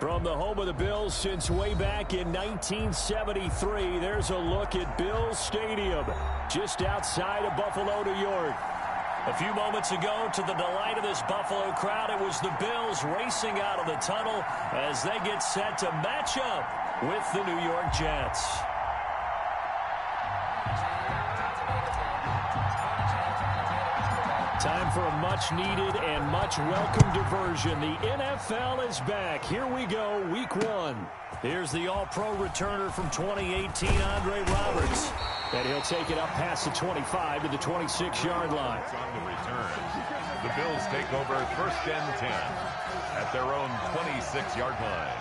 From the home of the Bills since way back in 1973, there's a look at Bills Stadium, just outside of Buffalo, New York. A few moments ago, to the delight of this Buffalo crowd, it was the Bills racing out of the tunnel as they get set to match up with the New York Jets. Time for a much-needed and much-welcome diversion. The NFL is back. Here we go, Week 1. Here's the All-Pro returner from 2018, Andre Roberts. And he'll take it up past the 25 to the 26-yard line. On the return, the Bills take over 1st and 10 at their own 26-yard line.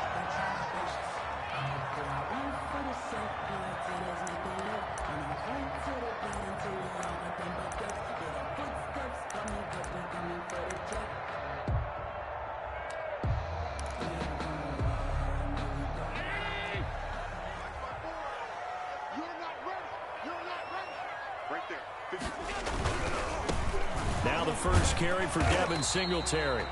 Now the first carry for Devin Singletary.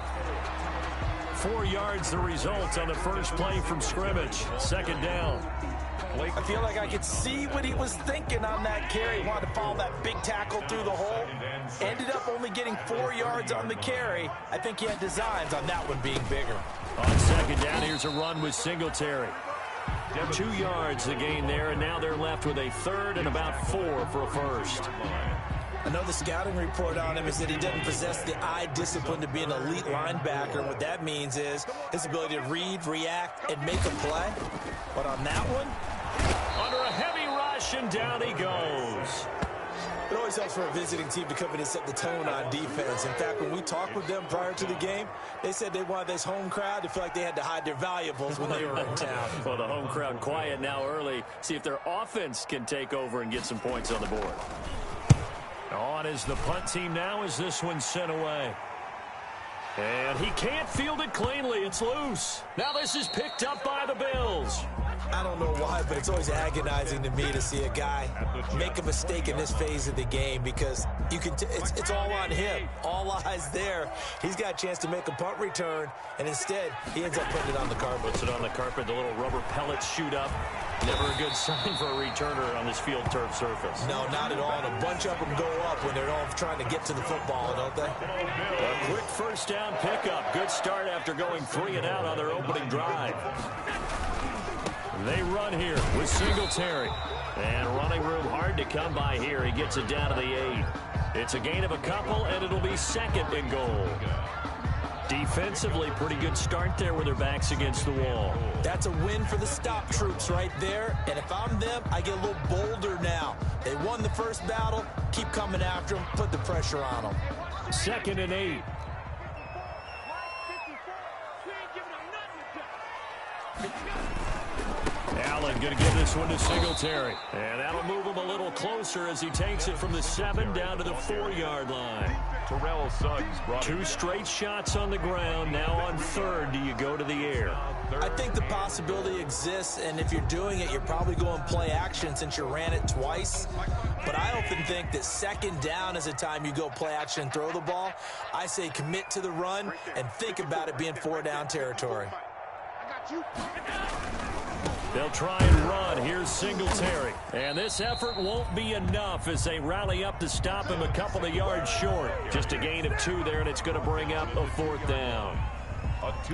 4 yards the result on the first play from scrimmage. 2nd down. I feel like I could see what he was thinking on that carry. He wanted to follow that big tackle through the hole. Ended up only getting 4 yards on the carry. I think he had designs on that one being bigger. On 2nd down, here's a run with Singletary. 2 yards the gain there, and now they're left with a 3rd and about 4 for a first. I know the scouting report on him is that he doesn't possess the eye discipline to be an elite linebacker. What that means is his ability to read, react, and make a play. But on that one, under a heavy rush, and down he goes. It always helps for a visiting team to come in and set the tone on defense. In fact, when we talked with them prior to the game, they said they wanted this home crowd to feel like they had to hide their valuables when they were in town. Well, the home crowd quiet now early. See if their offense can take over and get some points on the board. On is the punt team now as this one's sent away. And he can't field it cleanly. It's loose. Now this is picked up by the Bills. I don't know why, but it's always agonizing to me to see a guy make a mistake in this phase of the game because you can it's all on him. All eyes there. He's got a chance to make a punt return, and instead he ends up putting it on the carpet. Puts it on the carpet. The little rubber pellets shoot up. Never a good sign for a returner on this field turf surface. No, not at all. And a bunch of them go up when they're all trying to get to the football, don't they? A quick first down pickup. Good start after going 3 and out on their opening drive. They run here with Singletary. And running room hard to come by here. He gets it down to the 8. It's a gain of a couple, and it'll be 2nd and goal. Defensively, pretty good start there with their backs against the wall. That's a win for the stop troops right there. And if I'm them, I get a little bolder now. They won the first battle. Keep coming after them. Put the pressure on them. 2nd and 8. Allen going to give this one to Singletary. And that'll move him a little closer as he takes it from the 7 down to the 4-yard line. Terrell Suggs brought 2 straight shots on the ground. Now on 3rd, do you go to the air? I think the possibility exists, and if you're doing it, you're probably going play action since you ran it twice. But I often think that 2nd down is a time you go play action and throw the ball. I say commit to the run and think about it being 4-down territory. They'll try and run. Here's Singletary. And this effort won't be enough as they rally up to stop him a couple of yards short. Just a gain of 2 there, and it's going to bring up a 4th down.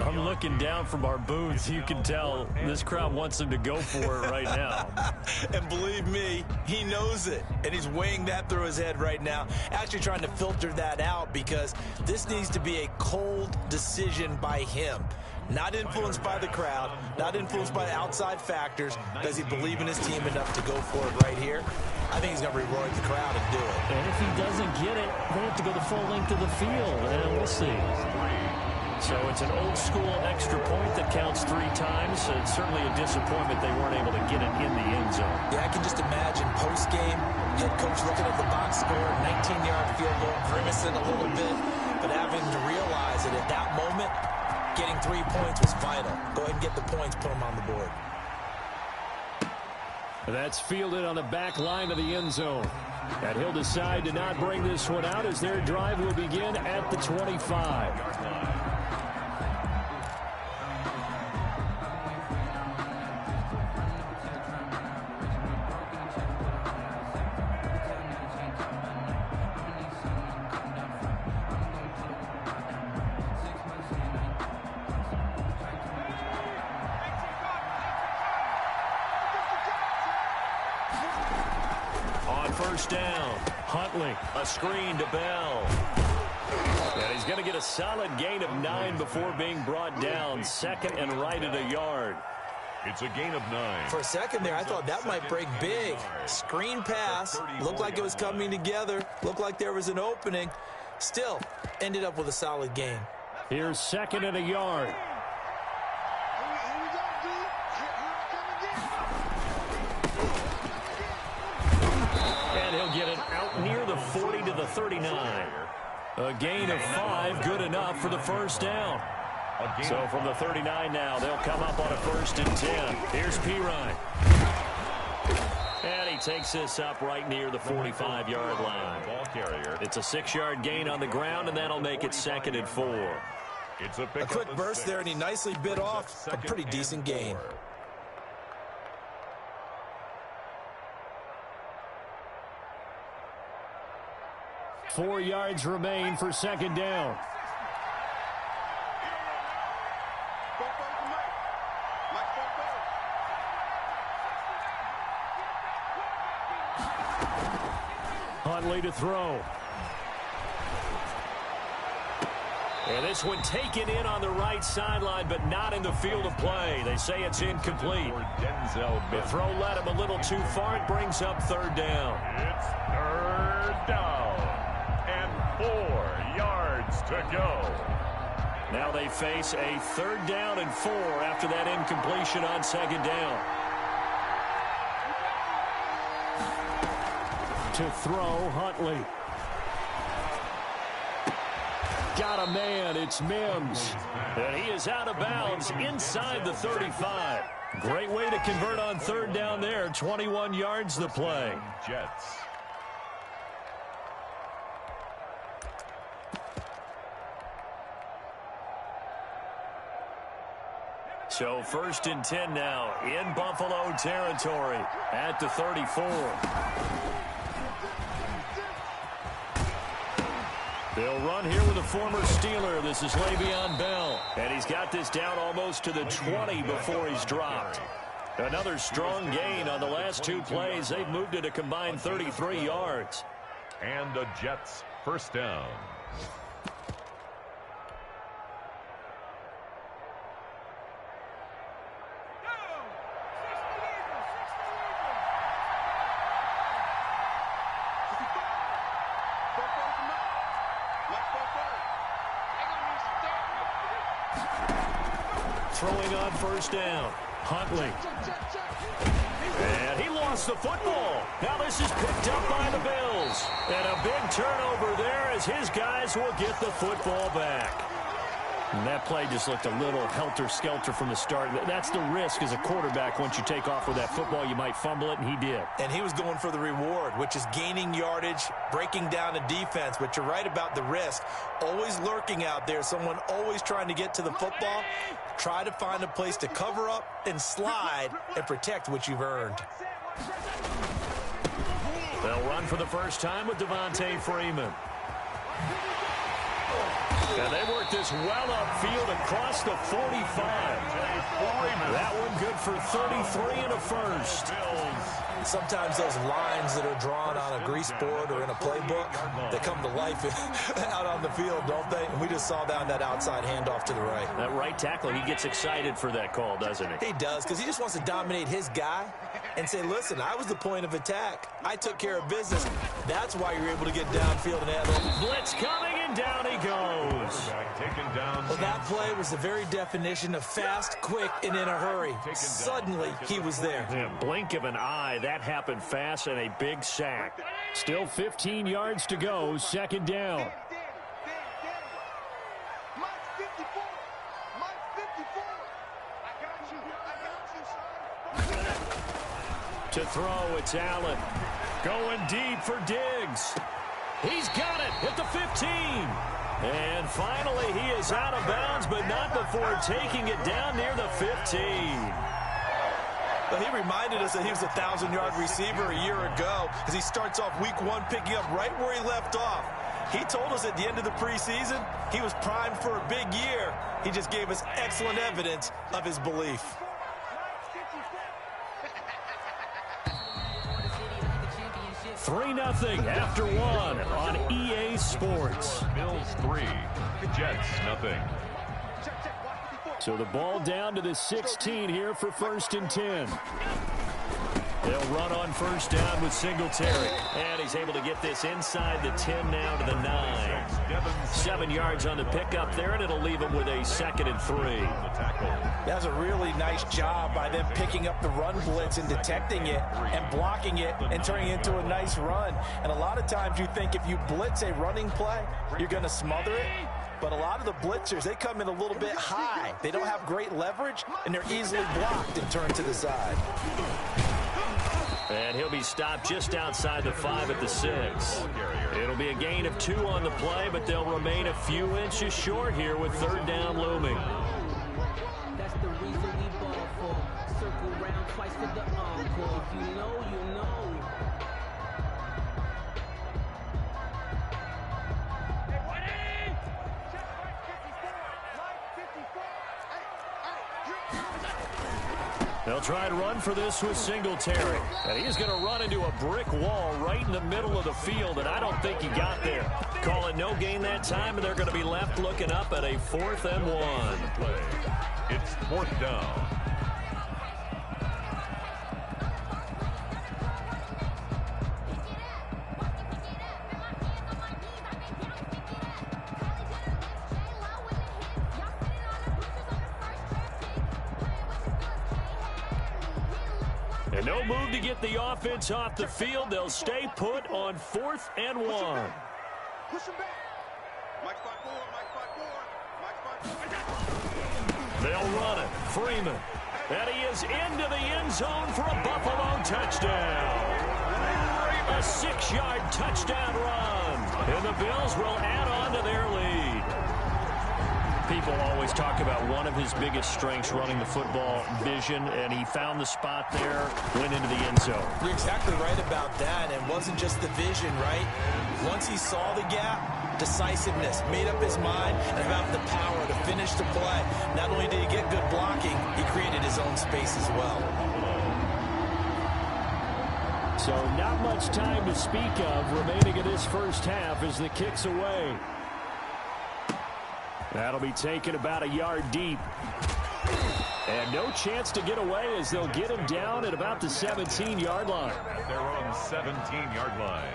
I'm looking down from our booth. You can tell this crowd wants him to go for it right now. And believe me, he knows it. And he's weighing that through his head right now. Actually trying to filter that out because this needs to be a cold decision by him. Not influenced by the crowd, not influenced by outside factors. Does he believe in his team enough to go for it right here? I think he's going to reward the crowd and do it. And if he doesn't get it, they have to go the full length of the field. And we'll see. So it's an old-school extra point that counts 3 times. It's certainly a disappointment they weren't able to get it in the end zone. Yeah, I can just imagine post-game, head coach looking at the box score, 19-yard field goal, grimacing a little bit, but having to realize that at that moment, getting 3 points was vital. Go ahead and get the points, put them on the board. That's fielded on the back line of the end zone. And he'll decide to not bring this one out as their drive will begin at the 25. first down. Huntley, a screen to Bell. And he's going to get a solid gain of 9 before being brought down. Second and right at a yard. It's a gain of 9. For a second there, I thought that might break big. Screen pass. Looked like it was coming together. Looked like there was an opening. Still, ended up with a solid gain. Here's second and a yard. And he'll get it out near the 40 to the 39. A gain of 5, good enough for the first down. So from the 39 now, they'll come up on a 1st and 10. Here's Pirine. And he takes this up right near the 45-yard line. Ball carrier. It's a 6-yard gain on the ground, and that'll make it 2nd and 4. It's a quick burst there, and he nicely bit off a pretty decent gain. Four yards remain for 2nd down. Huntley to throw. And this one taken in on the right sideline, but not in the field of play. They say it's incomplete. The throw led him a little too far. It brings up 3rd down. It's 3rd down. And 4 yards to go. Now they face a 3rd down and 4 after that incompletion on 2nd down. To throw, Huntley. Got a man, it's Mims. And he is out of bounds inside the 35. Great way to convert on 3rd down there. 21 yards the play. Jets. So 1st and 10 now in Buffalo territory at the 34. They'll run here with a former Steeler. This is Le'Veon Bell. And he's got this down almost to the 20 before he's dropped. Another strong gain on the last 2 plays. They've moved it a combined 33 yards. And the Jets' 1st down. Throwing on 1st down. Huntley. And he lost the football. Now this is picked up by the Bills. And a big turnover there as his guys will get the football back. And that play just looked a little helter-skelter from the start. That's the risk as a quarterback. Once you take off with that football, you might fumble it, and he did. And he was going for the reward, which is gaining yardage, breaking down a defense. But you're right about the risk. Always lurking out there, someone always trying to get to the football. Try to find a place to cover up and slide and protect what you've earned. They'll run for the first time with Devontae Freeman. And they work this well upfield across the 45. That one good for 33 and a 1st. Sometimes those lines that are drawn on a grease board or in a playbook, they come to life out on the field, don't they? And we just saw that on that outside handoff to the right. That right tackle, he gets excited for that call, doesn't he? He does, because he just wants to dominate his guy and say, listen, I was the point of attack. I took care of business. That's why you're able to get downfield and have blitz coming, and down he goes. Well, that play was the very definition of fast, quick, and in a hurry. Suddenly, he was there. In a blink of an eye, that happened fast, and a big sack. Still 15 yards to go, 2nd down. To throw, it's Allen. Going deep for Diggs. He's got it at the 15. And finally, he is out of bounds, but not before taking it down near the 15. Well, he reminded us that he was a 1,000-yard receiver a year ago as he starts off week 1 picking up right where he left off. He told us at the end of the preseason he was primed for a big year. He just gave us excellent evidence of his belief. 3-0 after one on EA Sports. Bills 3, Jets 0. So the ball down to the 16 here for 1st and 10. They'll run on 1st down with Singletary. And he's able to get this inside the 10 now to the 9. 7 yards on the pickup there, and it'll leave him with a 2nd and 3. That's a really nice job by them picking up the run blitz and detecting it and blocking it and turning it into a nice run. And a lot of times you think if you blitz a running play, you're going to smother it. But a lot of the blitzers, they come in a little bit high. They don't have great leverage, and they're easily blocked and turned to the side. And he'll be stopped just outside the 5 at the 6. It'll be a gain of 2 on the play, but they'll remain a few inches short here with 3rd down looming. That's the reason we ball for. Circle round twice for the encore. If you know, you know. They'll try and run for this with Singletary. And he's going to run into a brick wall right in the middle of the field, and I don't think he got there. Call it no gain that time, and they're going to be left looking up at a 4th and 1. It's 4th down. And no move to get the offense off the field. They'll stay put on 4th and 1. Push him back. Mike 5-4, They'll run it. Freeman. And he is into the end zone for a Buffalo touchdown. A 6-yard touchdown run. And the Bills will add on to their lead. People always talk about one of his biggest strengths running the football, vision, and he found the spot there, went into the end zone. You're exactly right about that. And it wasn't just the vision, right? Once he saw the gap, decisiveness, made up his mind, and about the power to finish the play. Not only did he get good blocking, he created his own space as well. So not much time to speak of remaining in this first half as the kick's away. That'll be taken about a yard deep. And no chance to get away as they'll get him down at about the 17-yard line. At their own 17-yard line.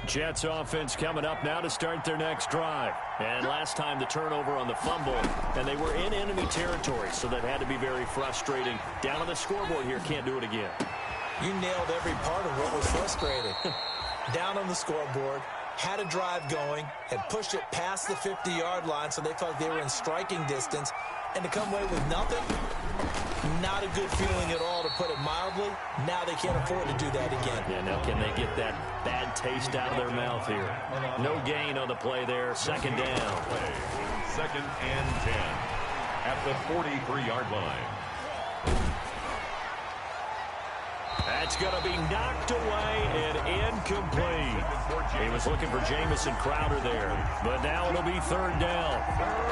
Jets offense coming up now to start their next drive. And last time the turnover on the fumble, and they were in enemy territory, so that had to be very frustrating. Down on the scoreboard here, can't do it again. You nailed every part of what was frustrating. Down on the scoreboard, had a drive going, had pushed it past the 50-yard line, so they felt like they were in striking distance, and to come away with nothing, not a good feeling at all, to put it mildly. Now they can't afford to do that again. Yeah, now can they get that bad taste out of their mouth here? No gain on the play there. 2nd down. 2nd and 10 at the 43-yard line. That's going to be knocked away and incomplete. He was looking for Jamison Crowder there, but now it'll be 3rd down.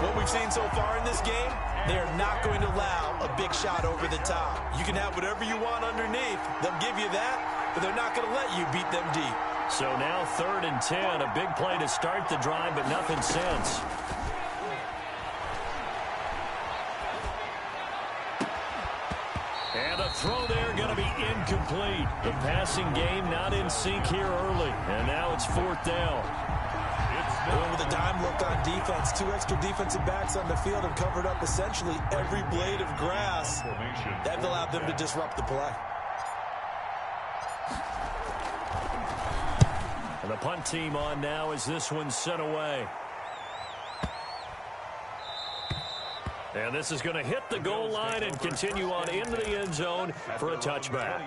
What we've seen so far in this game, they are not going to allow a big shot over the top. You can have whatever you want underneath. They'll give you that, but they're not going to let you beat them deep. So now 3rd and 10, a big play to start the drive, but nothing since. And the throw there going to be incomplete. The passing game not in sync here early, and now it's 4th down. With a dime look on defense, 2 extra defensive backs on the field and covered up essentially every blade of grass. That allowed them to disrupt the play. And the punt team on now as this one's sent away. And this is going to hit the goal line and continue on into the end zone for a touchback.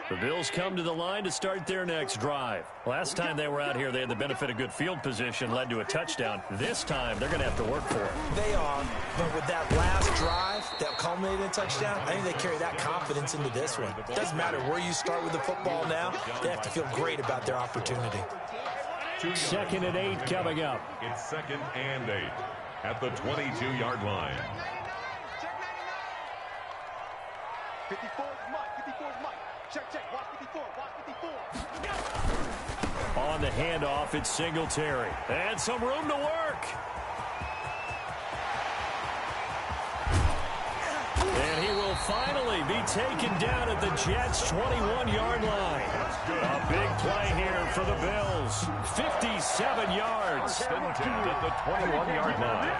The Bills come to the line to start their next drive. Last time they were out here, they had the benefit of good field position, led to a touchdown. This time, they're going to have to work for it. They are, but with that last drive that culminated in a touchdown, I think they carry that confidence into this one. It doesn't matter where you start with the football now. They have to feel great about their opportunity. 2nd and 8 coming up. It's 2nd and 8 at the 22-yard line. 54 is Mike. 54 is Mike. Check. Watch 54. Watch 54. On the handoff, it's Singletary. And some room to work. And he will finally be taken down at the Jets' 21-yard line. A big play here for the Bills. 57 yards. At the 21-yard line.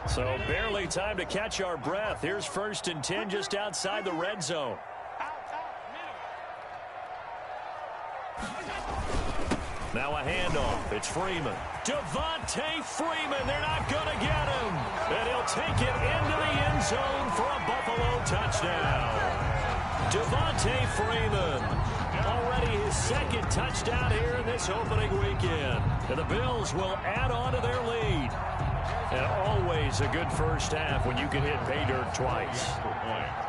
So barely time to catch our breath. Here's 1st and 10 just outside the red zone. Now a handoff. It's Freeman. Devontae Freeman. They're not going to get him. And he'll take it into the end zone for a Buffalo touchdown. Devontae Freeman. Already his 2nd touchdown here in this opening weekend. And the Bills will add on to their lead. And always a good first half when you can hit pay dirt twice.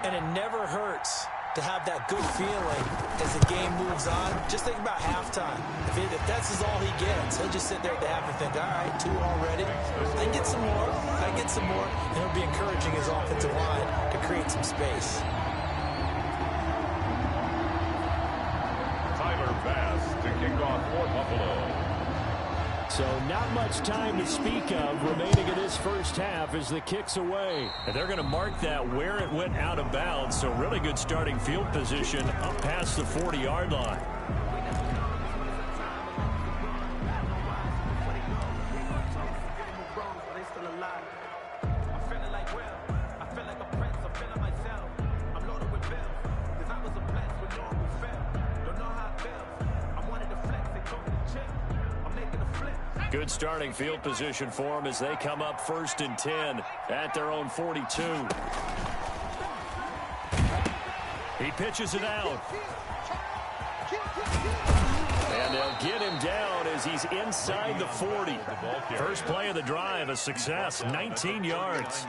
And it never hurts to have that good feeling as the game moves on. Just think about halftime. If that's all he gets, he'll just sit there at the half and think, all right, 2 already. I get some more. And it'll be encouraging his offensive line to create some space. Tyler Bass to kick off for Buffalo. So not much time to speak of remaining in this first half as the kick's away. And they're going to mark that where it went out of bounds. So really good starting field position up past the 40-yard line. Good starting field position for them as they come up 1st and 10 at their own 42. He pitches it out. And they'll get him down as he's inside the 40. First play of the drive, a success, 19 yards.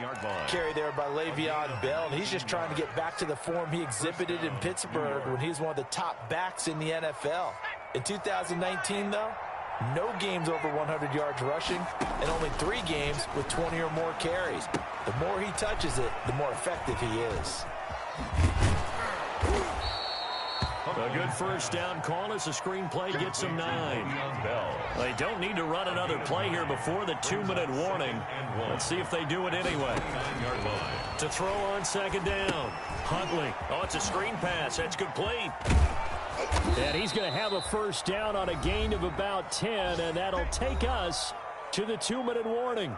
Carry there by Le'Veon Bell, and he's just trying to get back to the form he exhibited in Pittsburgh when he was one of the top backs in the NFL. In 2019, though, no games over 100 yards rushing, and only 3 games with 20 or more carries. The more he touches it, the more effective he is. A good first down call as the screenplay gets him 9. They don't need to run another play here before the 2-minute warning. Let's see if they do it anyway. To throw on 2nd down. Huntley. Oh, it's a screen pass. That's complete. And he's going to have a first down on a gain of about 10, and that'll take us to the 2-minute warning.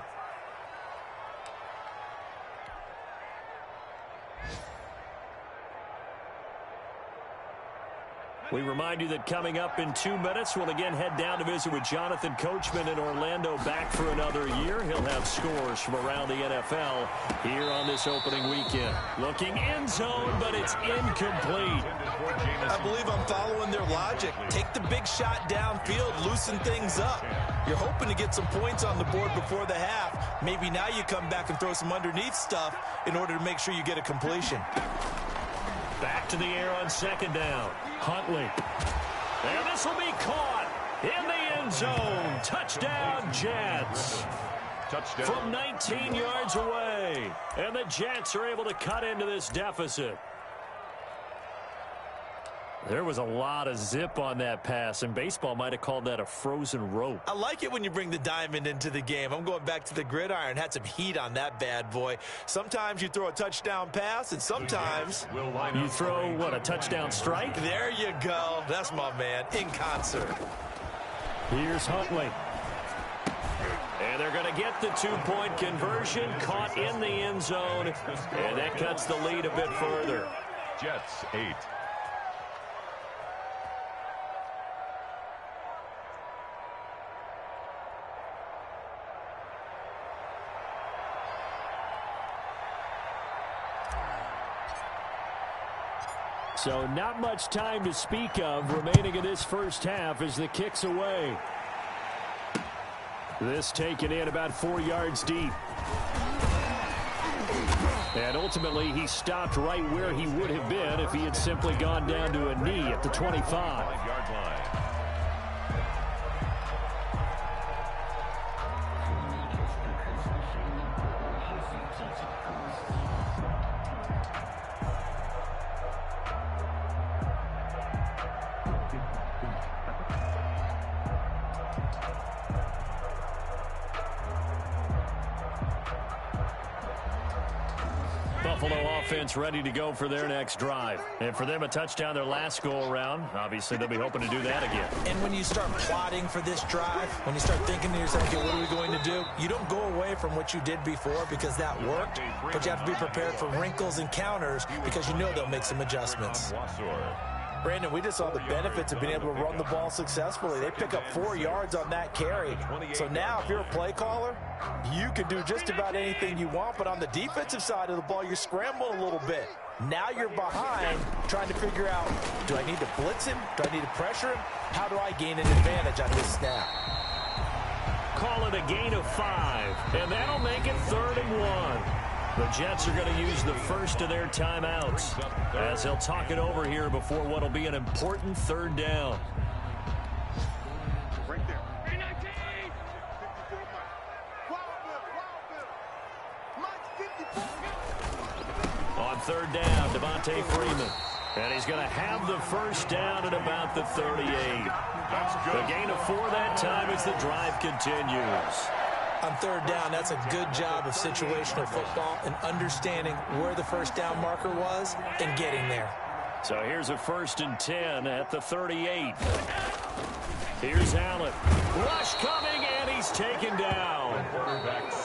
We remind you that coming up in 2 minutes, we'll again head down to visit with Jonathan Coachman in Orlando, back for another year. He'll have scores from around the NFL here on this opening weekend. Looking end zone, but it's incomplete. I believe I'm following their logic. Take the big shot downfield, loosen things up. You're hoping to get some points on the board before the half. Maybe now you come back and throw some underneath stuff in order to make sure you get a completion. Back to the air on 2nd down. Huntley. And this will be caught in the end zone. Touchdown, Jets. Touchdown. From 19 yards away. And the Jets are able to cut into this deficit. There was a lot of zip on that pass, and baseball might have called that a frozen rope. I like it when you bring the diamond into the game. I'm going back to the gridiron. Had some heat on that bad boy. Sometimes you throw a touchdown pass, and sometimes you throw, what, a touchdown strike? There you go. That's my man, in concert. Here's Huntley. And they're going to get the 2-point conversion, caught in the end zone, and that cuts the lead a bit further. Jets 8. So not much time to speak of remaining in this first half as the kick's away. This taken in about 4 yards deep. And ultimately, he stopped right where he would have been if he had simply gone down to a knee at the 25. 5-yard line. Buffalo offense ready to go for their next drive. And for them, a touchdown their last go-around. Obviously, they'll be hoping to do that again. And when you start plotting for this drive, when you start thinking to yourself, okay, what are we going to do? You don't go away from what you did before because that worked, but you have to be prepared for wrinkles and counters because you know they'll make some adjustments. Brandon, we just saw the benefits of being able to run the ball successfully. They pick up 4 yards on that carry. So now if you're a play caller, you can do just about anything you want, but on the defensive side of the ball, you're scrambling a little bit. Now you're behind trying to figure out, do I need to blitz him? Do I need to pressure him? How do I gain an advantage on this snap? Call it a gain of 5, and that'll make it 3rd and 1. The Jets are going to use the first of their timeouts as they'll talk it over here before what will be an important 3rd down. Right there. On 3rd down, Devontae Freeman. And he's going to have the first down at about the 38. The gain of 4 that time as the drive continues. On 3rd down, that's a good job of situational football and understanding where the first down marker was and getting there. So here's a 1st and 10 at the 38. Here's Allen. Rush coming, and he's taken down.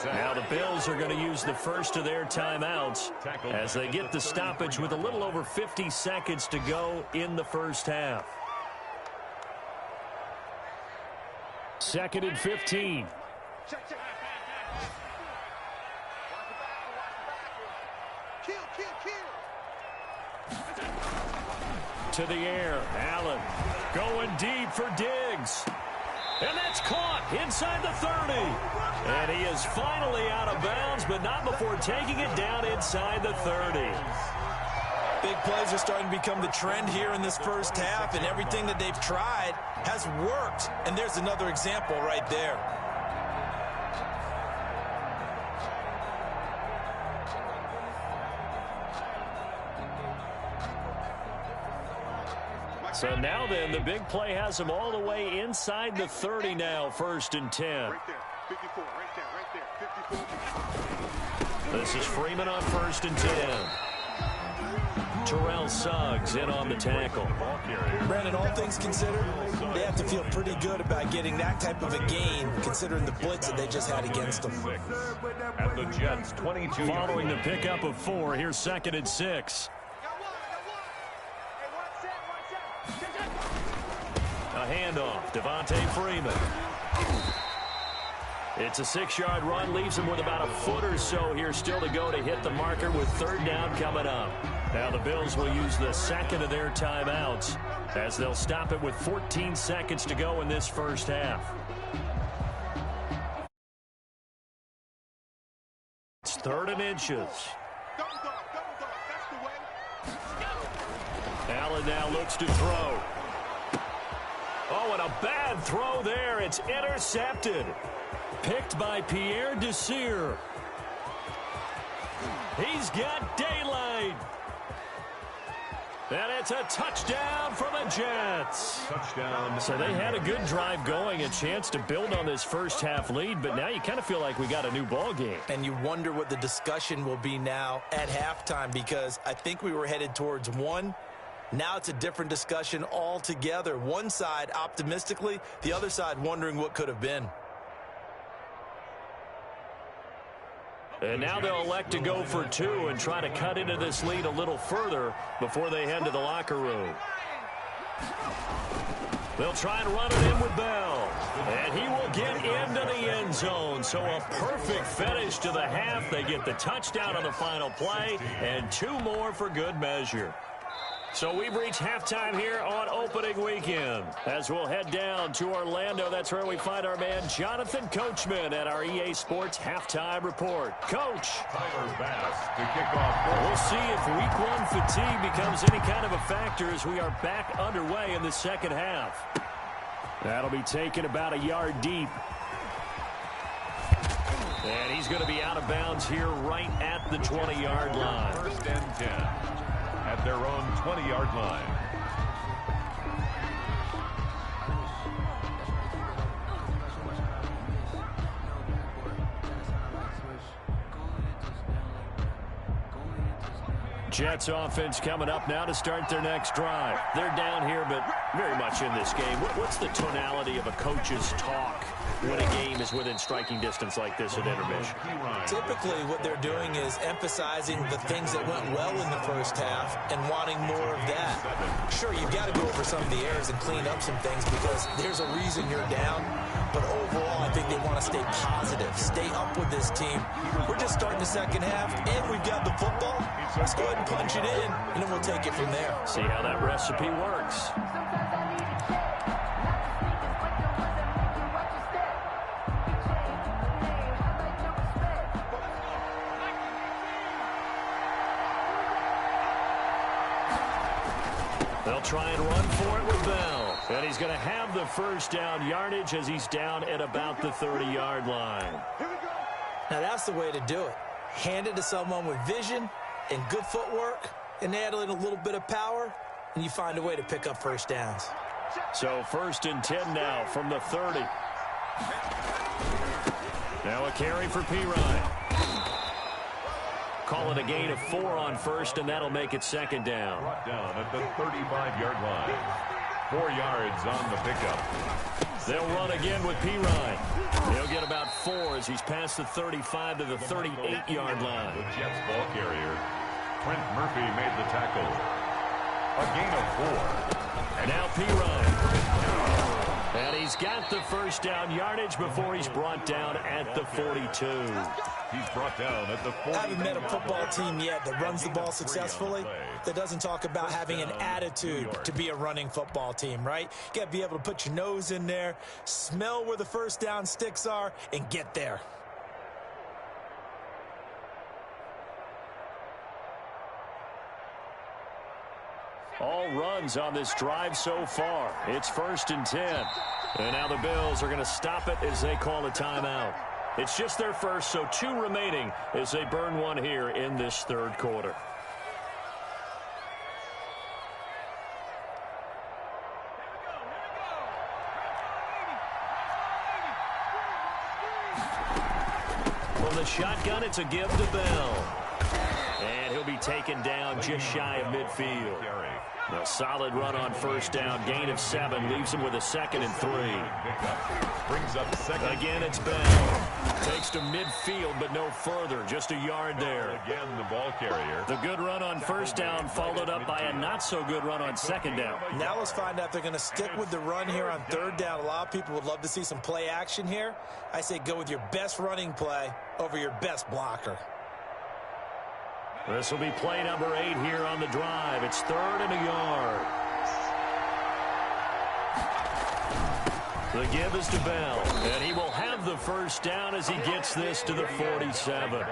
Now the Bills are going to use the first of their timeouts as they get the stoppage with a little over 50 seconds to go in the first half. 2nd and 15. To the air, Allen going deep for Diggs. And that's caught inside the 30. And he is finally out of bounds, but not before taking it down inside the 30. Big plays are starting to become the trend here in this first half, and everything that they've tried has worked. And there's another example right there. So now then, the big play has him all the way inside the 30 now, 1st and 10. Right there, 54, right there, 54. This is Freeman on 1st and 10. Terrell Suggs in on the tackle. Brandon, all things considered, they have to feel pretty good about getting that type of a gain, considering the blitz that they just had against them. At the Jets, 22. Following the pickup of 4, here's 2nd and 6. A handoff, Devontae Freeman. It's a 6-yard run, leaves him with about a foot or so here still to go to hit the marker with 3rd down coming up. Now the Bills will use the 2nd of their timeouts as they'll stop it with 14 seconds to go in this first half. It's 3rd and inches. Allen now looks to throw. Oh, and a bad throw there. It's intercepted. Picked by Pierre Desir. He's got daylight. And it's a touchdown for the Jets. Touchdown. So they had a good drive going, a chance to build on this first half lead, but now you kind of feel like we got a new ball game. And you wonder what the discussion will be now at halftime, because I think we were headed towards 1. Now it's a different discussion altogether. One side optimistically, the other side wondering what could have been. And now they'll elect to go for 2 and try to cut into this lead a little further before they head to the locker room. They'll try and run it in with Bell. And he will get into the end zone. So a perfect finish to the half. They get the touchdown on the final play and 2 more for good measure. So we've reached halftime here on opening weekend. As we'll head down to Orlando, that's where we find our man Jonathan Coachman at our EA Sports Halftime Report. Coach. Tyler Bass to kick off. We'll see if week one fatigue becomes any kind of a factor as we are back underway in the second half. That'll be taken about a yard deep. And he's going to be out of bounds here right at the 20-yard line. First and 10 at their own 20-yard line. Jets offense coming up now to start their next drive. They're down here, but very much in this game. What's the tonality of a coach's talk when a game is within striking distance like this at intermission? Typically, what they're doing is emphasizing the things that went well in the first half and wanting more of that. Sure, you've got to go over some of the errors and clean up some things because there's a reason you're down. But overall, I think they want to stay positive, stay up with this team. We're just starting the second half, and we've got the football. Let's go ahead and punch it in, and then we'll take it from there. See how that recipe works. They'll try and run for it with Bell. And he's going to have the first down yardage as he's down at about the 30-yard line. Now, that's the way to do it. Hand it to someone with vision and good footwork, and add in a little bit of power, and you find a way to pick up first downs. So first and 10 now from the 30. Now a carry for Pirine. Call it a gain of 4 on first, and that'll make it second down. Brought down at the 35-yard line. 4 yards on the pickup. They'll run again with Pirine. He'll get about 4 as he's past the 35 to the 38-yard line. The Jets ball carrier. Trent Murphy made the tackle. A gain of 4. And now Pirine. And he's got the first down yardage before he's brought down at the 42. He's brought down at the 40. I haven't met a football team yet that runs the ball successfully that doesn't talk about having an attitude to be a running football team, right? You got to be able to put your nose in there, smell where the first down sticks are, and get there. All runs on this drive so far. It's first and 10. And now the Bills are going to stop it as they call a timeout. It's just their first, so 2 remaining as they burn 1 here in this third quarter. From the shotgun, it's a give to Bell. And he'll be taken down just shy of midfield. A solid run on first down. Gain of 7 leaves him with a 2nd and 3. Brings up second. Again, it's Bell. Takes to midfield, but no further. Just a yard there. Again, the ball carrier. The good run on first down followed up by a not-so-good run on second down. Now let's find out if they're going to stick with the run here on third down. A lot of people would love to see some play action here. I say go with your best running play over your best blocker. This will be play number 8 here on the drive. It's 3rd and a yard. The give is to Bell, and he will have the first down as he gets this to the 47.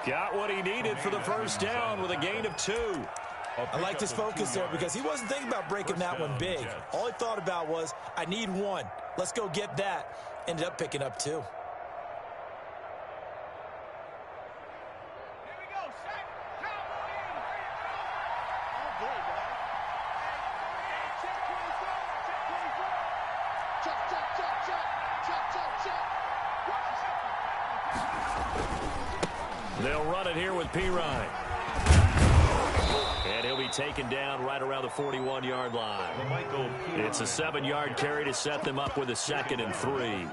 Got what he needed for the first down with a gain of 2. I like his focus there because he wasn't thinking about breaking that one big. All he thought about was, I need 1. Let's go get that. Ended up picking up 2. They'll run it here with Pirine. And he'll be taken down right around the 41-yard line. It's a 7-yard carry to set them up with a 2nd and 3.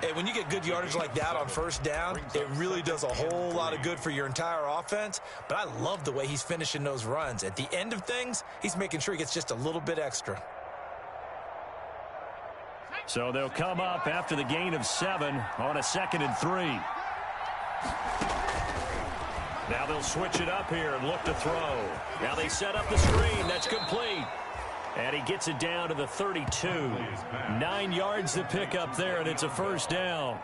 Hey, when you get good yardage like that on first down, it really does a whole lot of good for your entire offense. But I love the way he's finishing those runs. At the end of things, he's making sure he gets just a little bit extra. So they'll come up after the gain of 7 on a 2nd and 3. Now they'll switch it up here and look to throw. Now they set up the screen. That's complete. And he gets it down to the 32. 9 yards to pick up there, and it's a first down.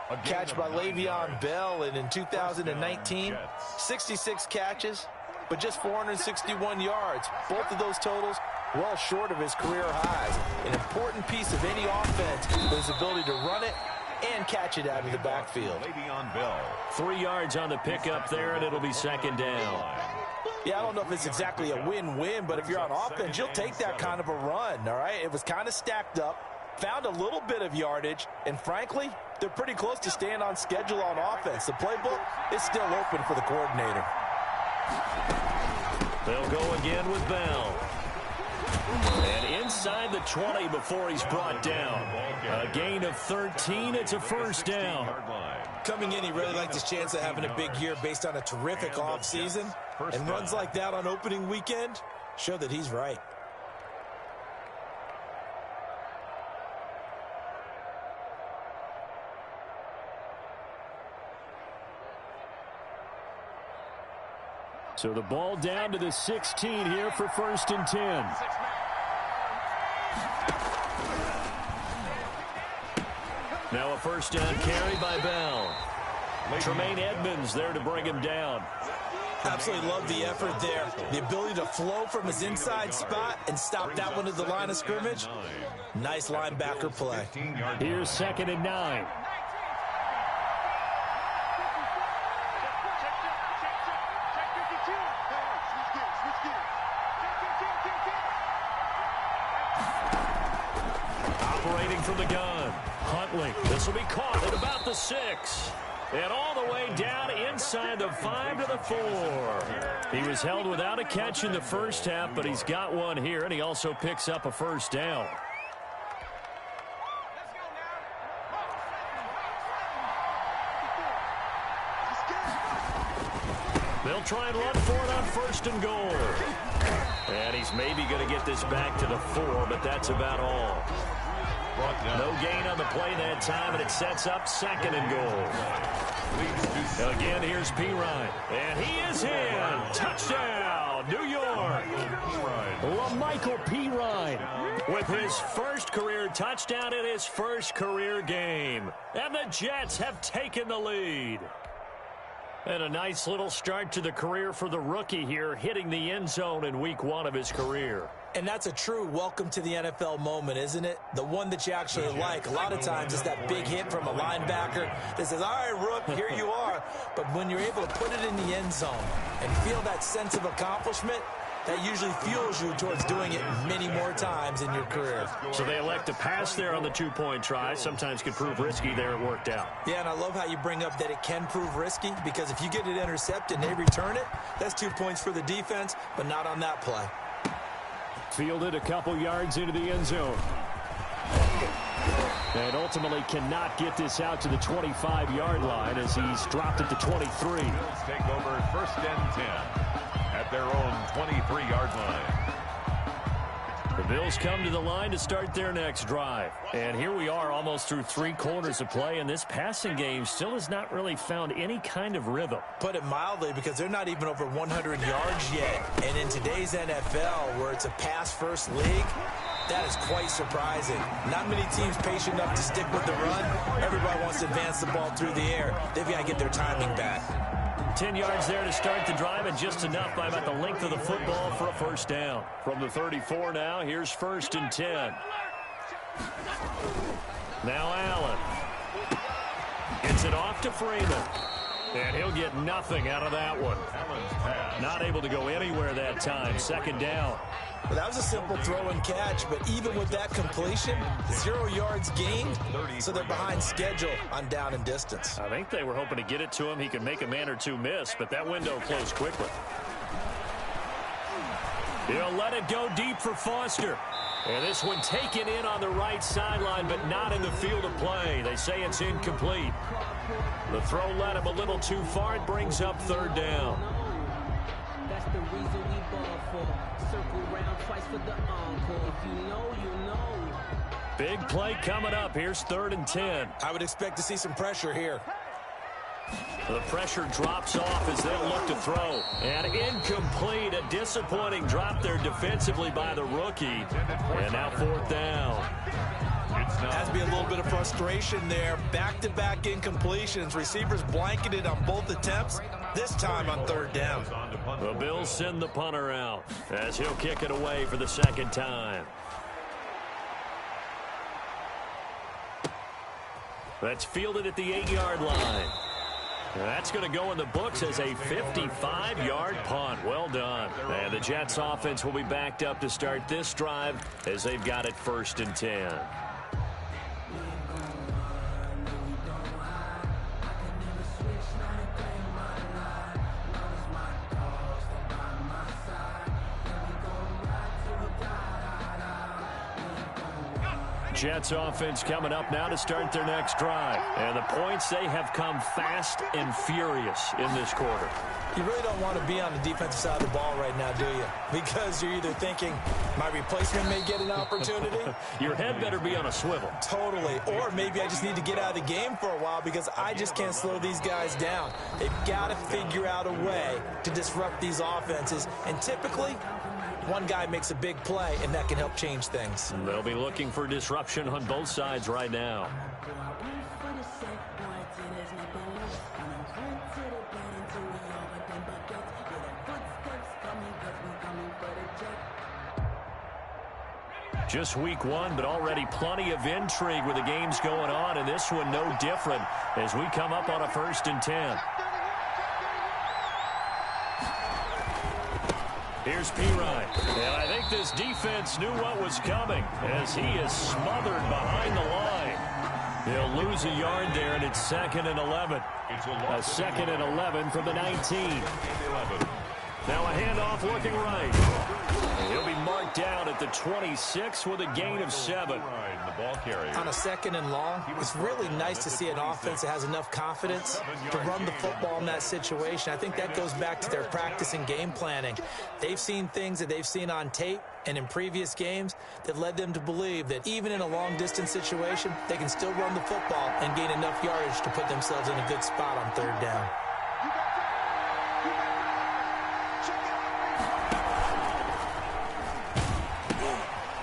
A catch by Le'Veon Bell, and in 2019, 66 catches, but just 461 yards. Both of those totals well short of his career highs. An important piece of any offense is his ability to run it and catch it out of the backfield. 3 yards on the pickup there, and it'll be second down. Yeah, I don't know if it's exactly a win-win, but if you're on offense, you'll take that kind of a run, all right? It was kind of stacked up, found a little bit of yardage, and frankly, they're pretty close to staying on schedule on offense. The playbook is still open for the coordinator. They'll go again with Bell. And inside the 20 before he's brought down. A gain of 13. It's a first down. Coming in, he really liked his chance of having a big year based on a terrific offseason. And runs like that on opening weekend show that he's right. So the ball down to the 16 here for first and 10. Now a first down carry by Bell. Tremaine Edmonds there to bring him down. Absolutely love the effort there. The ability to flow from his inside spot and stop that one at the line of scrimmage. Nice linebacker play. Here's second and 9. Operating from the gun. Huntley. This will be caught at about the 6. And all the way down inside the 5 to the 4. He was held without a catch in the first half, but he's got one here, and he also picks up a first down. They'll try and run for it on first and goal. And he's maybe going to get this back to the 4, but that's about all. No gain on the play that time, and it sets up second and goal. Again, here's Pirine. And he is in. Touchdown, New York. LaMichael Pirine with his first career touchdown in his first career game. And the Jets have taken the lead. And a nice little start to the career for the rookie here, hitting the end zone in week 1 of his career. And that's a true welcome to the NFL moment, isn't it? The one that you actually like. A lot of times it's that big hit from a linebacker that says, all right, Rook, here you are. But when you're able to put it in the end zone and feel that sense of accomplishment, that usually fuels you towards doing it many more times in your career. So they elect to pass there on the 2-point try. Sometimes could prove risky. There it worked out. Yeah, and I love how you bring up that it can prove risky, because if you get it intercepted and they return it, that's 2 points for the defense, but not on that play. Fielded a couple yards into the end zone. And ultimately cannot get this out to the 25-yard line as he's dropped it to 23. Bills take over first and 10 at their own 23-yard line. The Bills come to the line to start their next drive. And here we are almost through 3 quarters of play, and this passing game still has not really found any kind of rhythm. Put it mildly, because they're not even over 100 yards yet. And in today's NFL, where it's a pass-first league, that is quite surprising. Not many teams patient enough to stick with the run. Everybody wants to advance the ball through the air. They've got to get their timing back. 10 yards there to start the drive, and just enough by about the length of the football for a first down. From the 34 now, here's first and 10. Now Allen. Gets it off to Freeman. And he'll get nothing out of that one. Not able to go anywhere that time. Second down. Well, that was a simple throw and catch, but even with that completion, 0 yards gained, so they're behind schedule on down and distance. I think they were hoping to get it to him. He could make a man or two miss, but that window closed quickly. He'll let it go deep for Foster. And this one taken in on the right sideline, but not in the field of play. They say it's incomplete. The throw led him a little too far. It brings up third down. That's the reason we ball for. Circle round twice for the encore. If you know, you know. Big play coming up. Here's third and 10. I would expect to see some pressure here. The pressure drops off as they look to throw. And incomplete. A disappointing drop there defensively by the rookie. And now 4th down. Has to be a little bit of frustration there. Back-to-back incompletions. Receivers blanketed on both attempts. This time on 3rd down. The Bills send the punter out as he'll kick it away for the 2nd time. That's fielded at the 8-yard line. That's going to go in the books as a 55-yard punt. Well done. And the Jets offense will be backed up to start this drive as they've got it 1st and 10. Jets offense coming up now to start their next drive. And the points, they have come fast and furious in this quarter. You really don't want to be on the defensive side of the ball right now, do you? Because you're either thinking, my replacement may get an opportunity. Your head better be on a swivel. Totally. Or maybe I just need to get out of the game for a while because I just can't slow these guys down. They've got to figure out a way to disrupt these offenses. And typically, one guy makes a big play, and that can help change things. They'll be looking for disruption on both sides right now. Just week 1, but already plenty of intrigue with the games going on, and this one no different as we come up on a 1st and 10. Here's P-Ryan. And I think this defense knew what was coming as he is smothered behind the line. He'll lose a yard there, and it's 2nd and 11. A 2nd and 11 from the 19. Now a handoff looking right. And he'll be marked down at the 26 with a gain of 7. On a 2nd and long, it's really nice to see an offense that has enough confidence to run the football in that situation. I think that goes back to their practice and game planning. They've seen things that they've seen on tape and in previous games that led them to believe that even in a long-distance situation, they can still run the football and gain enough yardage to put themselves in a good spot on 3rd down.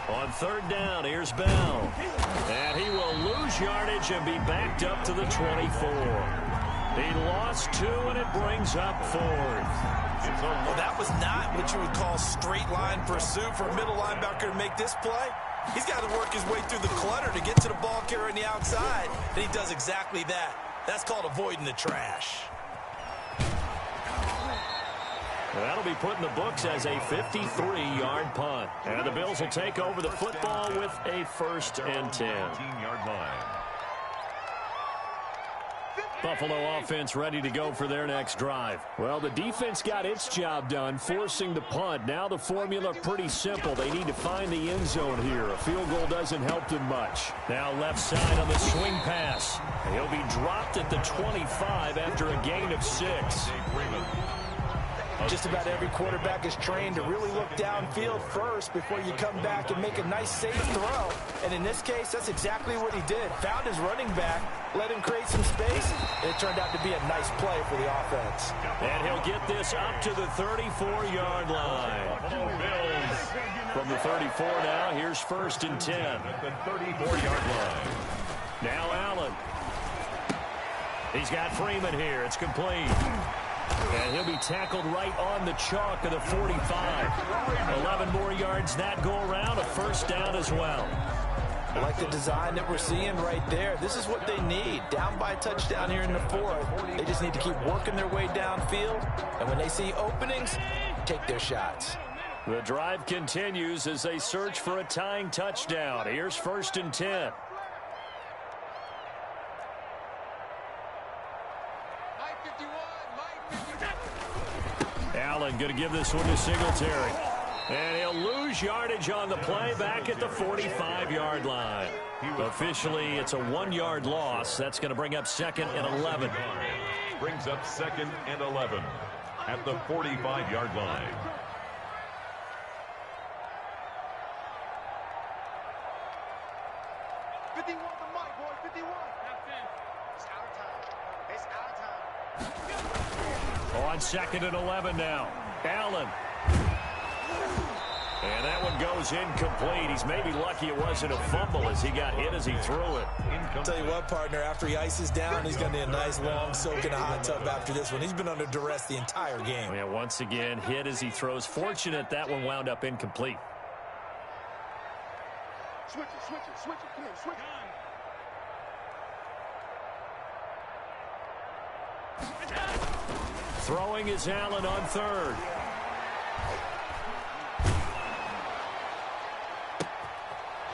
On 3rd down, here's Bell. And he will lose yardage and be backed up to the 24. He lost 2, and it brings up 4th. Well, that was not what you would call straight line pursuit for a middle linebacker to make this play. He's got to work his way through the clutter to get to the ball carrier on the outside, and he does exactly that. That's called avoiding the trash. That'll be put in the books as a 53-yard punt. And the Bills will take over the football with a 1st and 10. Buffalo offense ready to go for their next drive. Well, the defense got its job done, forcing the punt. Now the formula pretty simple. They need to find the end zone here. A field goal doesn't help them much. Now left side on the swing pass. He'll be dropped at the 25 after a gain of 6. Just about every quarterback is trained to really look downfield first before you come back and make a nice, safe throw. And in this case, that's exactly what he did. Found his running back, let him create some space, and it turned out to be a nice play for the offense. And he'll get this up to the 34-yard line. From the 34 now, here's 1st and 10. At the 34-yard line. Now Allen. He's got Freeman here. It's complete. And he'll be tackled right on the chalk of the 45. 11 more yards that go around, a 1st down as well. I like the design that we're seeing right there. This is what they need. Down by a touchdown here in the 4th. They just need to keep working their way downfield. And when they see openings, take their shots. The drive continues as they search for a tying touchdown. Here's 1st and 10. Allen going to give this one to Singletary. And he'll lose yardage on the play back at the 45-yard line. Officially, it's a 1-yard loss. That's going to bring up 2nd and 11. Brings up 2nd and 11 at the 45-yard line. On 2nd and 11 now. Allen. And that one goes incomplete. He's maybe lucky it wasn't a fumble as he got hit as he threw it. I'll tell you what, partner, after he ices down, he's going to need a nice long soak in a hot tub after this one. He's been under duress the entire game. Yeah, once again, hit as he throws. Fortunate that one wound up incomplete. Switch it. Come on, switch it. Throwing is Allen on 3rd.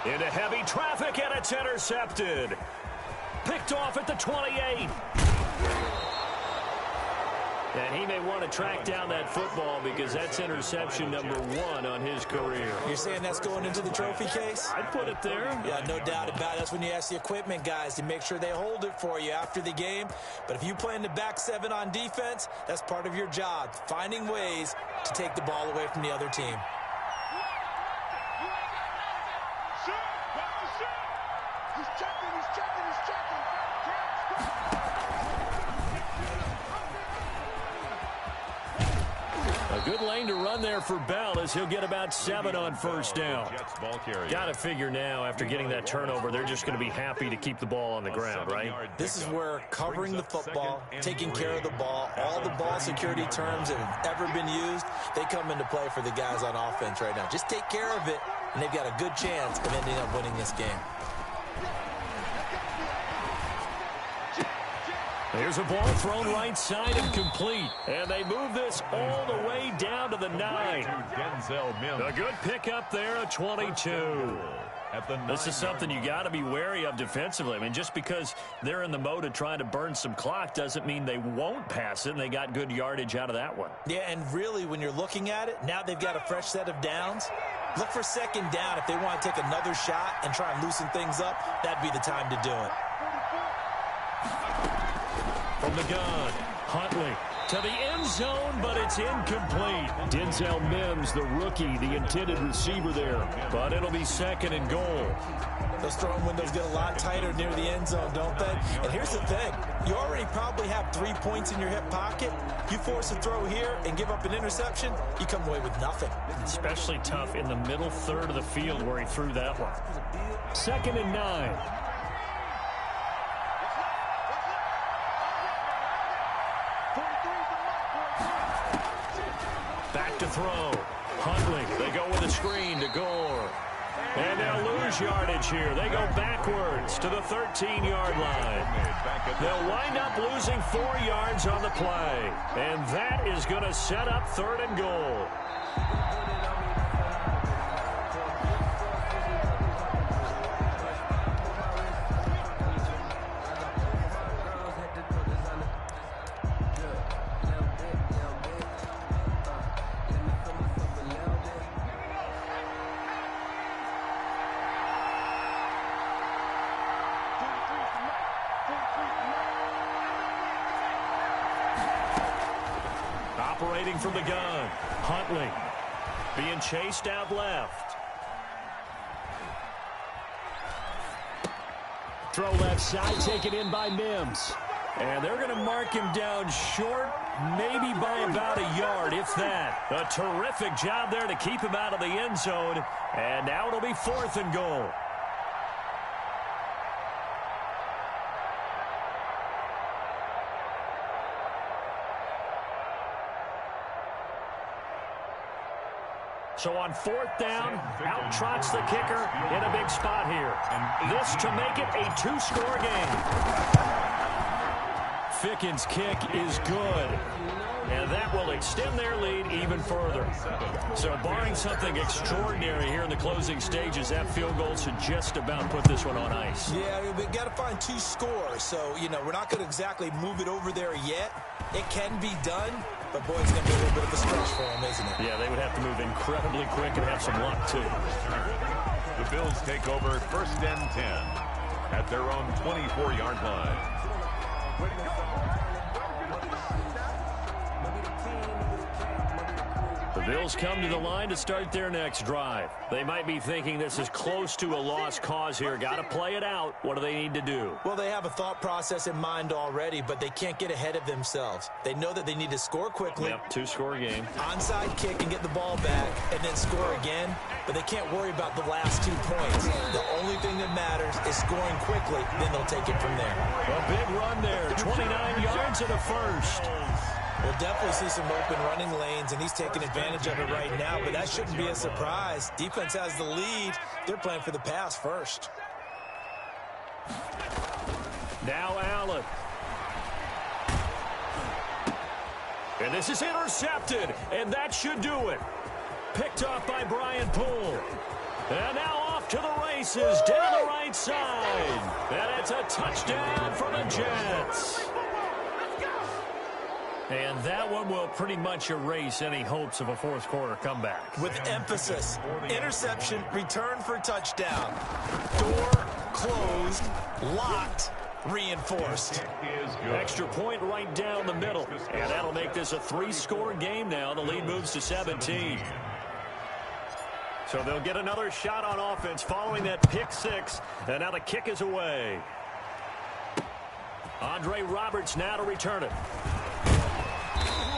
Into heavy traffic, and it's intercepted. Picked off at the 28. And he may want to track down that football because that's interception number 1 on his career. You're saying that's going into the trophy case? I'd put it there. Yeah, no doubt about it. That's when you ask the equipment guys to make sure they hold it for you after the game. But if you play in the back 7 on defense, that's part of your job, finding ways to take the ball away from the other team. He's checking. A good lane to run there for Bell as he'll get about 7 on 1st down. Got to figure now after getting that turnover, they're just going to be happy to keep the ball on the ground, right? This is where covering the football, taking care of the ball, all the ball security terms that have ever been used, they come into play for the guys on offense right now. Just take care of it, and they've got a good chance of ending up winning this game. There's a ball thrown right side and complete. And they move this all the way down to the 9. A good pickup there, a 22. This is something you got to be wary of defensively. I mean, just because they're in the mode of trying to burn some clock doesn't mean they won't pass it, and they got good yardage out of that one. Yeah, and really, when you're looking at it, now they've got a fresh set of downs. Look for 2nd down. If they want to take another shot and try and loosen things up, that'd be the time to do it. From the gun, Huntley to the end zone, but it's incomplete. Denzel Mims, the rookie, the intended receiver there, but it'll be 2nd and goal. Those throwing windows get a lot tighter near the end zone, don't they? And here's the thing. You already probably have 3 points in your hip pocket. You force a throw here and give up an interception, you come away with nothing. Especially tough in the middle 3rd of the field where he threw that one. 2nd and 9. Back to throw. Huntley. They go with a screen to Gore. And they'll lose yardage here. They go backwards to the 13-yard line. They'll wind up losing 4 yards on the play. And that is going to set up 3rd and goal. Operating from the gun, Huntley being chased out left. Throw left side, taken in by Mims. And they're going to mark him down short, maybe by about a yard, if that. A terrific job there to keep him out of the end zone. And now it'll be 4th and goal. So on 4th down, out trots the kicker in a big spot here. This to make it a 2-score game. Ficken's kick is good. And that will extend their lead even further. So barring something extraordinary here in the closing stages, that field goal should just about put this one on ice. Yeah, we've got to find 2 scores. So, we're not going to exactly move it over there yet. It can be done. But, boy, it's going to be a little bit of a stretch for them, isn't it? Yeah, they would have to move incredibly quick and have some luck, too. The Bills take over 1st and 10 at their own 24-yard line. The Bills come to the line to start their next drive. They might be thinking this is close to a lost cause here. Got to play it out. What do they need to do? Well, they have a thought process in mind already, but they can't get ahead of themselves. They know that they need to score quickly. Yep, two-score game. Onside kick and get the ball back and then score again, but they can't worry about the last 2 points. The only thing that matters is scoring quickly, then they'll take it from there. A big run there, 29 yards and a first. We'll definitely see some open running lanes, and he's taking advantage of it right now, but that shouldn't be a surprise. Defense has the lead. They're playing for the pass first. Now Allen. And this is intercepted, and that should do it. Picked off by Brian Poole. And now off to the races down the right side. And it's a touchdown for the Jets. And that one will pretty much erase any hopes of a fourth quarter comeback. With emphasis, interception, return for touchdown. Door closed, locked, reinforced. Extra point right down the middle. And that'll make this a 3-score game now. The lead moves to 17. So they'll get another shot on offense following that pick six. And now the kick is away. Andre Roberts now to return it.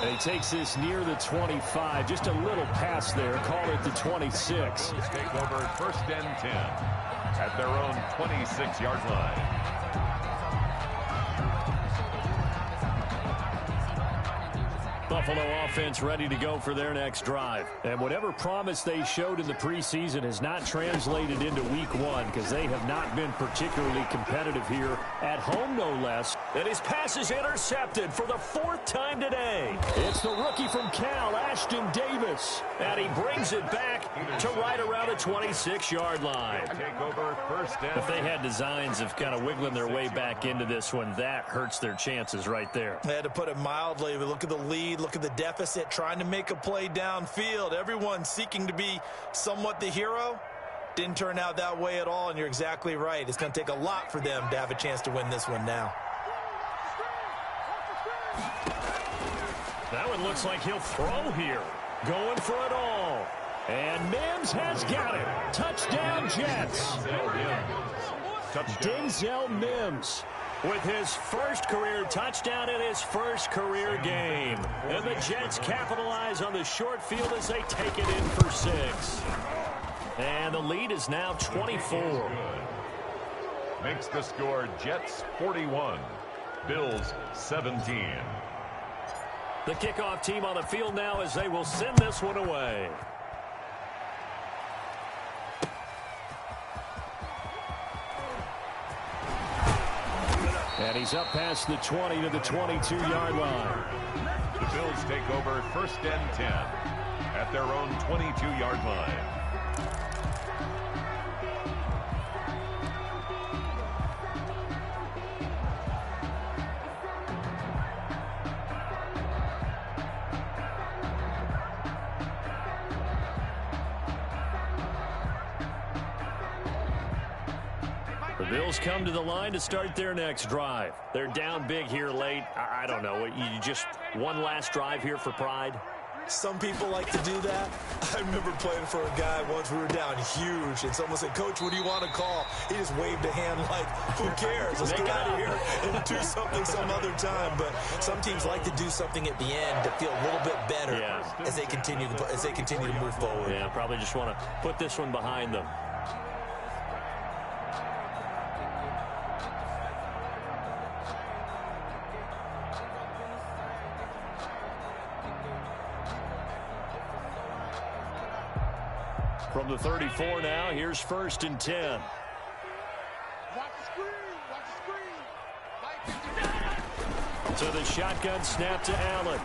And he takes this near the 25. Just a little pass there. Call it the 26. Take over 1st and 10 at their own 26-yard line. Buffalo offense ready to go for their next drive. And whatever promise they showed in the preseason has not translated into week one because they have not been particularly competitive here at home, no less. And his pass is intercepted for the 4th time today. It's the rookie from Cal, Ashton Davis. And he brings it back to right around the 26-yard line. Take over 1st and If they had designs of kind of wiggling their way back into this one, that hurts their chances right there. They had to put it mildly. Look at the lead. Look at the deficit, trying to make a play downfield. Everyone seeking to be somewhat the hero. Didn't turn out that way at all, and you're exactly right. It's going to take a lot for them to have a chance to win this one now. That one looks like he'll throw here. Going for it all. And Mims has got it. Touchdown, Jets. Denzel Mims with his first career touchdown in his first career game. And the Jets capitalize on the short field as they take it in for 6. And the lead is now 24. makes the score Jets 41, Bills 17. The kickoff team on the field now as they will send this one away. And he's up past the 20 to the 22-yard line. The Bills take over 1st and 10 at their own 22-yard line. The Bills come to the line to start their next drive. They're down big here late. I don't know. You just one last drive here for pride? Some people like to do that. I remember playing for a guy once. We were down huge, and someone said, "Coach, what do you want to call?" He just waved a hand like, "Who cares? Let's get out of here and do something some other time." But some teams like to do something at the end to feel a little bit better as they continue to move forward. Yeah, probably just want to put this one behind them. From the 34 now, here's 1st and 10. Watch the screen. Watch the screen. So the shotgun snap to Allen.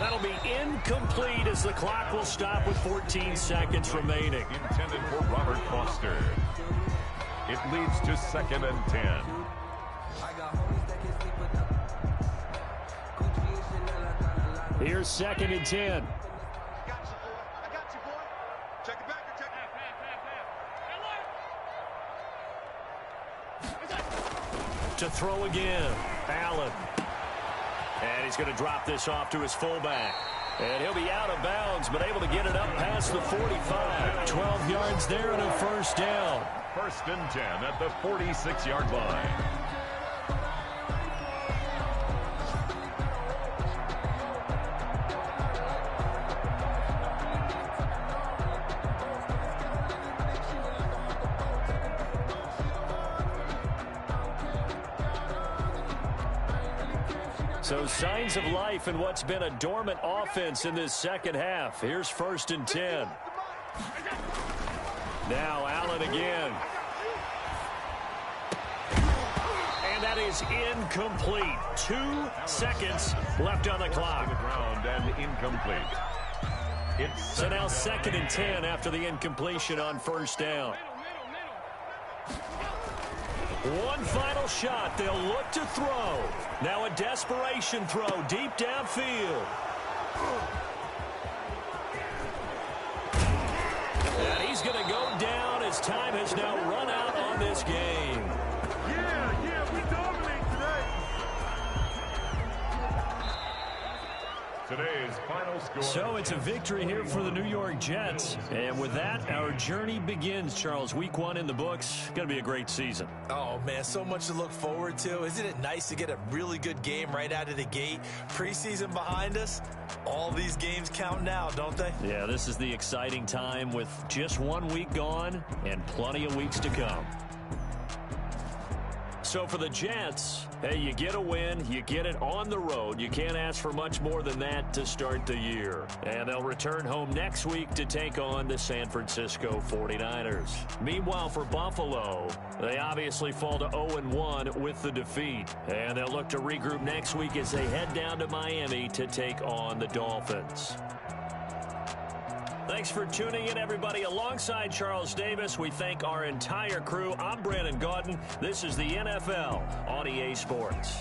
That'll be incomplete as the clock will stop with 14 seconds remaining. Intended for Robert Foster. It leads to 2nd and 10. Here's 2nd and 10. To throw again, Allen. And And he's going to drop this off to his fullback. And he'll be out of bounds, but able to get it up past the 45. 12 yards there and a first down. First and 10 at the 46-yard line. So signs of life in what's been a dormant offense in this second half. Here's first and 10. Now Allen again. And that is incomplete. 2 seconds left on the clock. To the ground and incomplete. So now second and 10 after the incompletion on first down. One final shot. They'll look to throw. Now a desperation throw deep downfield. And he's going to go down as time has now run out on this game. Yeah, we dominate today. Today's final score. So it's a victory here for the New York Jets. And with that, our journey begins, Charles. Week 1 in the books. Going to be a great season. Oh, man, so much to look forward to. Isn't it nice to get a really good game right out of the gate? Preseason behind us. All these games count now, don't they? Yeah, this is the exciting time with just 1 week gone and plenty of weeks to come. So for the Jets, hey, you get a win, you get it on the road. You can't ask for much more than that to start the year. And they'll return home next week to take on the San Francisco 49ers. Meanwhile, for Buffalo, they obviously fall to 0-1 with the defeat. And they'll look to regroup next week as they head down to Miami to take on the Dolphins. Thanks for tuning in, everybody. Alongside Charles Davis, we thank our entire crew. I'm Brandon Gaudin. This is the NFL on EA Sports.